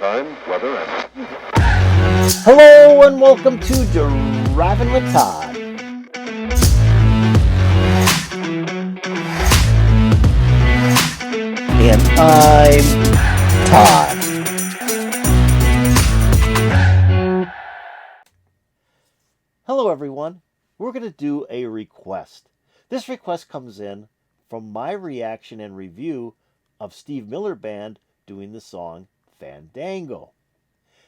time, weather, and... Hello and welcome to Driving with Todd. And I'm Todd. Hello everyone. We're going to do a request. This request comes in from my reaction and review of Steve Miller Band doing the song Fandango.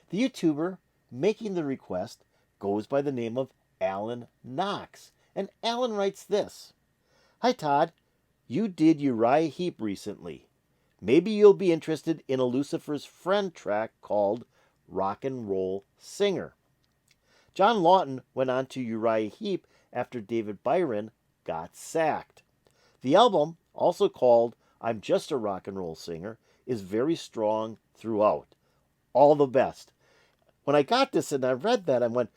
The YouTuber making the request goes by the name of Alan Knox. And Alan writes this: Hi Todd, you did Uriah Heep recently. Maybe you'll be interested in a Lucifer's Friend track called Rock and Roll Singer. John Lawton went on to Uriah Heep after David Byron got sacked. The album, also called I'm Just a Rock and Roll Singer, is very strong throughout. All the best. When I got this and I read that, I went,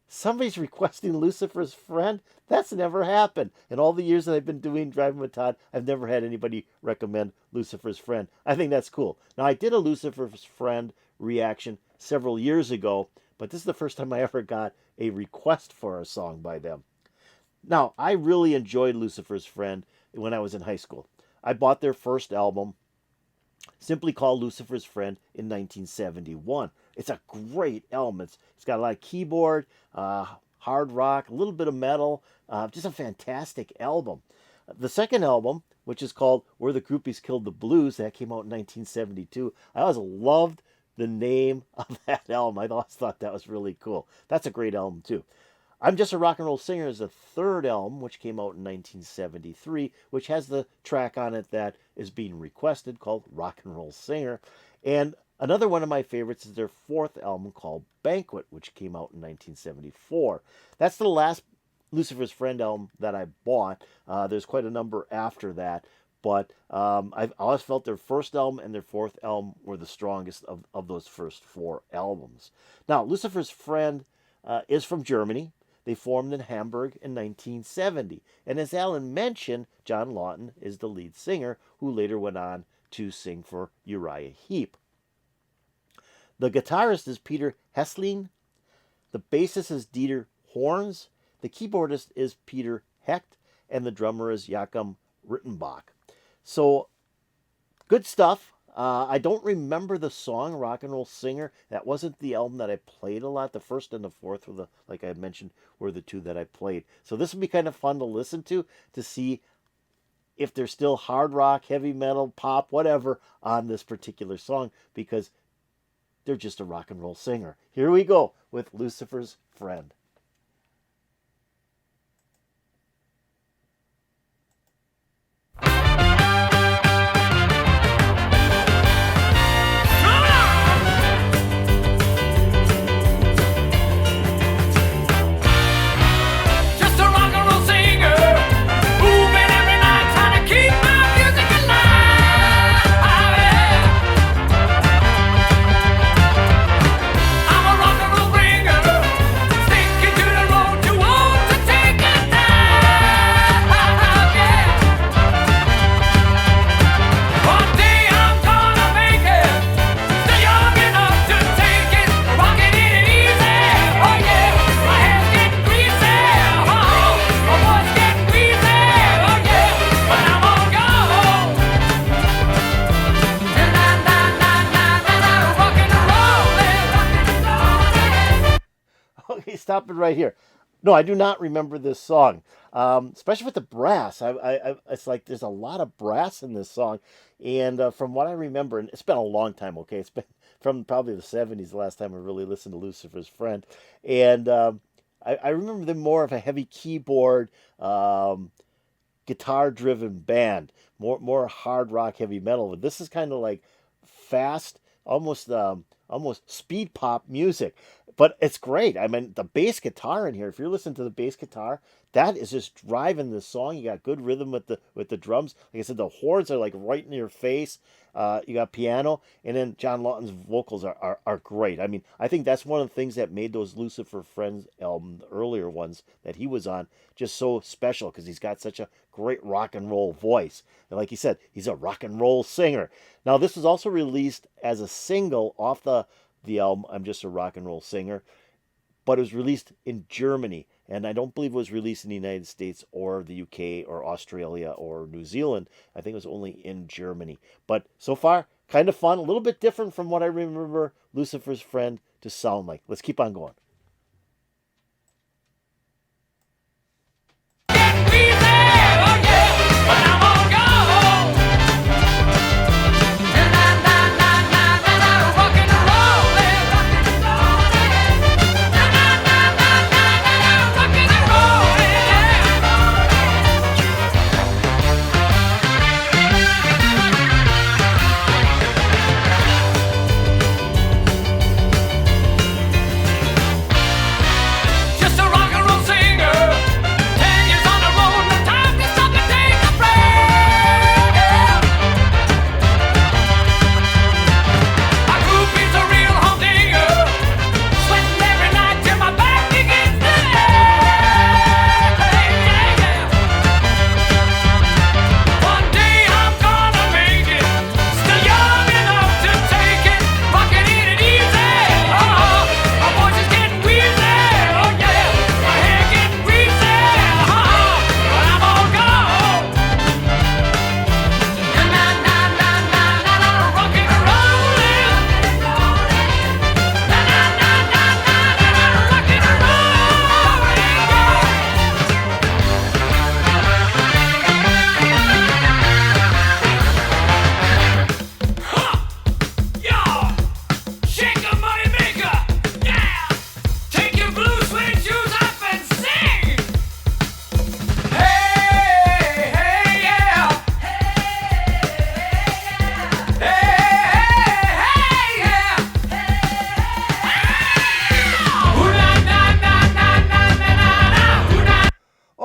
somebody's requesting Lucifer's Friend? That's never happened. In all the years that I've been doing Driving with Todd, I've never had anybody recommend Lucifer's Friend. I think that's cool. Now, I did a Lucifer's Friend reaction several years ago, but this is the first time I ever got a request for a song by them. Now, I really enjoyed Lucifer's Friend when I was in high school. I bought their first album, simply called Lucifer's Friend, in 1971. It's a great album. It's got a lot of keyboard, hard rock, a little bit of metal, just a fantastic album. The second album, which is called Where the Groupies Killed the Blues, that came out in 1972. I always loved the name of that album. I always thought that was really cool. That's a great album too. I'm Just a Rock and Roll Singer is the third album, which came out in 1973, which has the track on it that is being requested called Rock and Roll Singer. And another one of my favorites is their fourth album called Banquet, which came out in 1974. That's the last Lucifer's Friend album that I bought. There's quite a number after that. But I've always felt their first album and their fourth album were the strongest of those first four albums. Now, Lucifer's Friend is from Germany. They formed in Hamburg in 1970. And as Alan mentioned, John Lawton is the lead singer, who later went on to sing for Uriah Heep. The guitarist is Peter Hessling. The bassist is Dieter Horns. The keyboardist is Peter Hecht. And the drummer is Joachim Rittenbach. So, good stuff. I don't remember the song Rock and Roll Singer. That wasn't the album that I played a lot. The first and the fourth were like I mentioned, were the two that I played. So this would be kind of fun to listen to see if there's still hard rock, heavy metal, pop, whatever on this particular song, because they're just a rock and roll singer. Here we go with Lucifer's Friend. Okay, stop it right here. No, I do not remember this song, especially with the brass. It's like there's a lot of brass in this song, and from what I remember, and it's been a long time. Okay, it's been from probably the '70s the last time I really listened to Lucifer's Friend, and I remember them more of a heavy keyboard, guitar-driven band, more hard rock, heavy metal. But this is kind of like fast, almost speed pop music. But it's great. I mean, the bass guitar in here, if you're listening to the bass guitar, that is just driving the song. You got good rhythm with the drums. Like I said, the horns are like right in your face. You got piano, and then John Lawton's vocals are great. I mean, I think that's one of the things that made those Lucifer Friends album, the earlier ones that he was on, just so special because he's got such a great rock and roll voice. And like he said, he's a rock and roll singer. Now, this was also released as a single off the album I'm Just a Rock and Roll Singer, but it was released in Germany, and I don't believe it was released in the United States or the UK or Australia or New Zealand. I think it was only in Germany. But so far, kind of fun, a little bit different from what I remember Lucifer's Friend to sound like. Let's keep on going.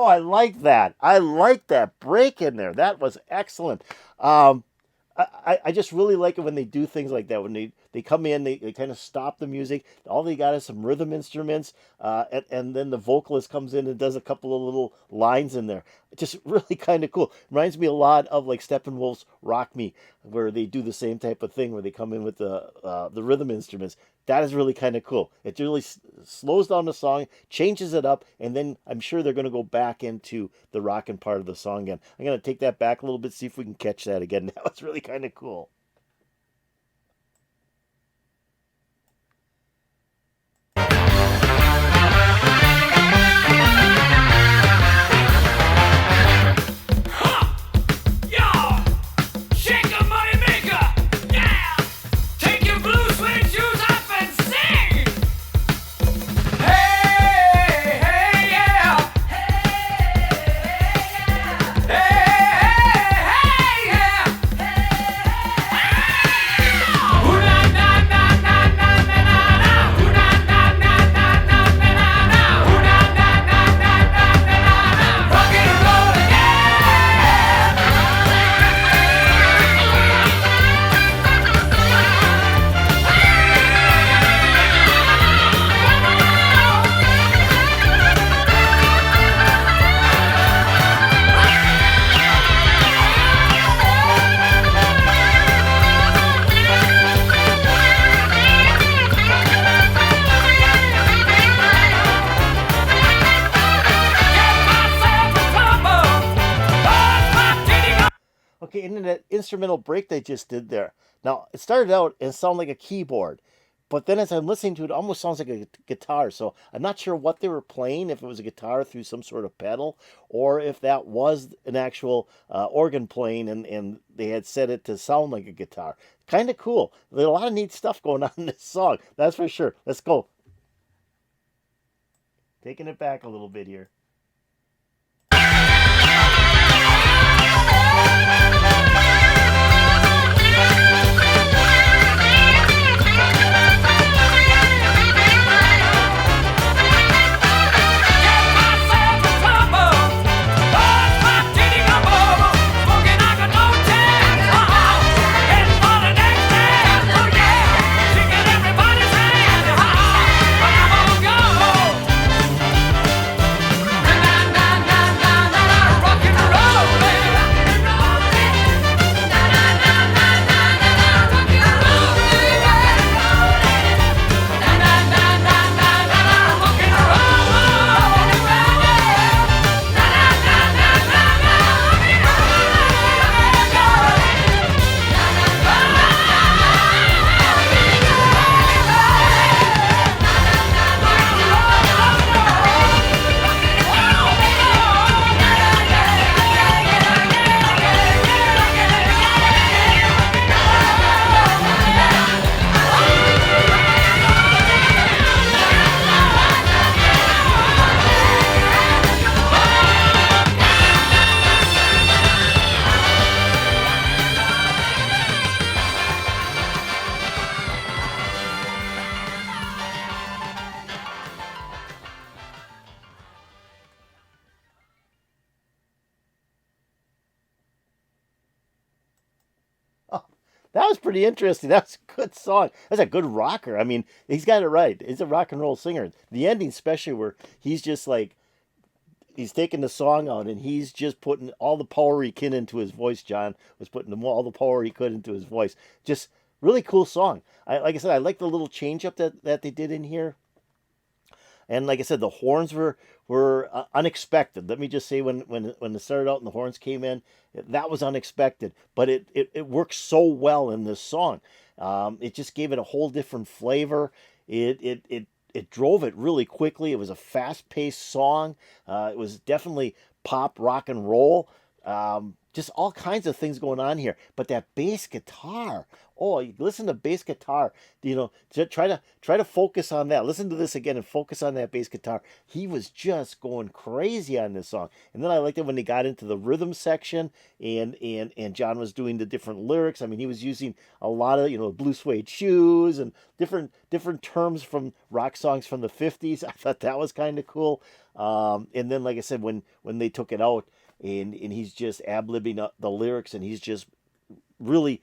I like that. I like that break in there. That was excellent. I just really like it when they do things like that. When they come in, they kind of stop the music. All they got is some rhythm instruments, and then the vocalist comes in and does a couple of little lines in there. Just really kind of cool. Reminds me a lot of like Steppenwolf's Rock Me, where they do the same type of thing where they come in with the rhythm instruments. That is really kind of cool. It really slows down the song, changes it up, and then I'm sure they're going to go back into the rockin' part of the song again. I'm going to take that back a little bit, see if we can catch that again. That was really kind of cool. Okay, and then that instrumental break they just did there. Now, it started out and sounded like a keyboard, but then as I'm listening to it, it almost sounds like a guitar. So I'm not sure what they were playing, if it was a guitar through some sort of pedal, or if that was an actual organ playing and they had set it to sound like a guitar. Kind of cool. There's a lot of neat stuff going on in this song, that's for sure. Let's go. Taking it back a little bit here. That was pretty interesting. That was a good song. That's a good rocker. I mean, he's got it right. He's a rock and roll singer. The ending, especially where he's just like he's taking the song out and he's just putting all the power he can into his voice. John was putting all the power he could into his voice. Just really cool song. Like I said, I like the little change up that they did in here. And like I said, the horns were unexpected. Let me just say, when it started out and the horns came in, that was unexpected. But it works so well in this song. It just gave it a whole different flavor. It drove it really quickly. It was a fast paced song. It was definitely pop rock and roll. Just all kinds of things going on here. But that bass guitar, oh, you listen to bass guitar. Try to focus on that. Listen to this again and focus on that bass guitar. He was just going crazy on this song. And then I liked it when they got into the rhythm section and John was doing the different lyrics. I mean, he was using a lot of blue suede shoes and different terms from rock songs from the 50s. I thought that was kind of cool. And then, like I said, when they took it out, and he's just ad-libbing the lyrics, and he's just really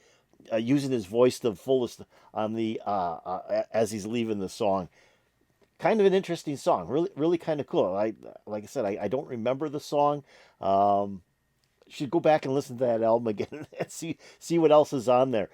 using his voice to the fullest on the as he's leaving the song. Kind of an interesting song, really kind of cool. Like I said, I don't remember the song. Should go back and listen to that album again and see what else is on there.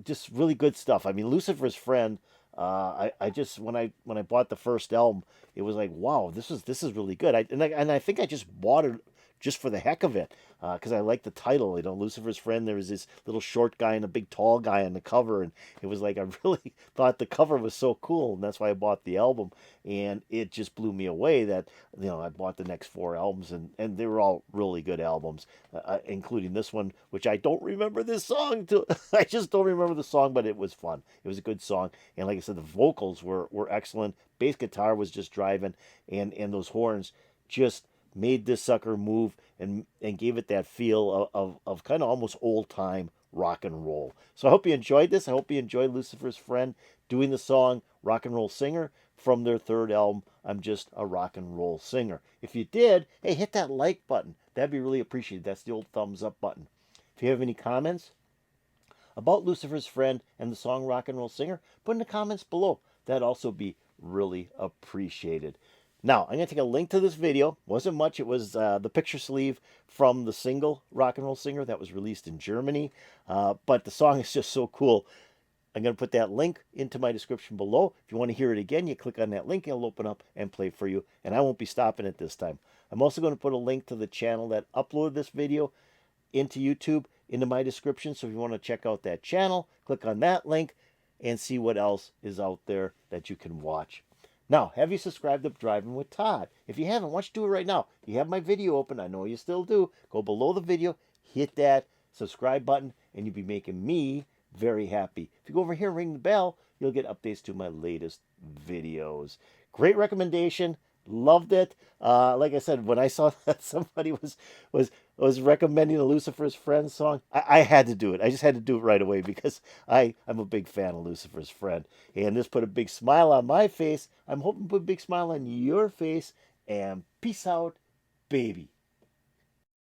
Just really good stuff. I mean, Lucifer's Friend. I just when I bought the first album, it was like, wow, this is really good. I think I just bought it just for the heck of it, because I like the title. Lucifer's Friend. There was this little short guy and a big tall guy on the cover, and it was like I really thought the cover was so cool, and that's why I bought the album. And it just blew me away that I bought the next 4 albums, and they were all really good albums, including this one, which I don't remember this song. I just don't remember the song, but it was fun. It was a good song, and like I said, the vocals were excellent. Bass guitar was just driving, and those horns just made this sucker move and gave it that feel of kind of almost old time rock and roll. So I hope you enjoyed this. I hope you enjoyed Lucifer's Friend doing the song Rock and Roll Singer from their 3rd album, I'm Just a Rock and Roll Singer. If you did, hey, hit that like button. That'd be really appreciated. That's the old thumbs up button. If you have any comments about Lucifer's Friend and the song Rock and Roll Singer, put in the comments below. That'd also be really appreciated. Now, I'm going to take a link to this video. Wasn't much. It was the picture sleeve from the single Rock and Roll Singer that was released in Germany. But the song is just so cool. I'm going to put that link into my description below. If you want to hear it again, you click on that link. It'll open up and play for you. And I won't be stopping it this time. I'm also going to put a link to the channel that uploaded this video into YouTube into my description. So if you want to check out that channel, click on that link and see what else is out there that you can watch. Now, have you subscribed to Driving with Todd? If you haven't, why don't you do it right now? You have my video open. I know you still do. Go below the video, hit that subscribe button, and you'll be making me very happy. If you go over here and ring the bell, you'll get updates to my latest videos. Great recommendation. Loved it. Like I said, when I saw that somebody was recommending a Lucifer's Friend song, I had to do it. I just had to do it right away because I'm a big fan of Lucifer's Friend. And this put a big smile on my face. I'm hoping to put a big smile on your face. And peace out, baby.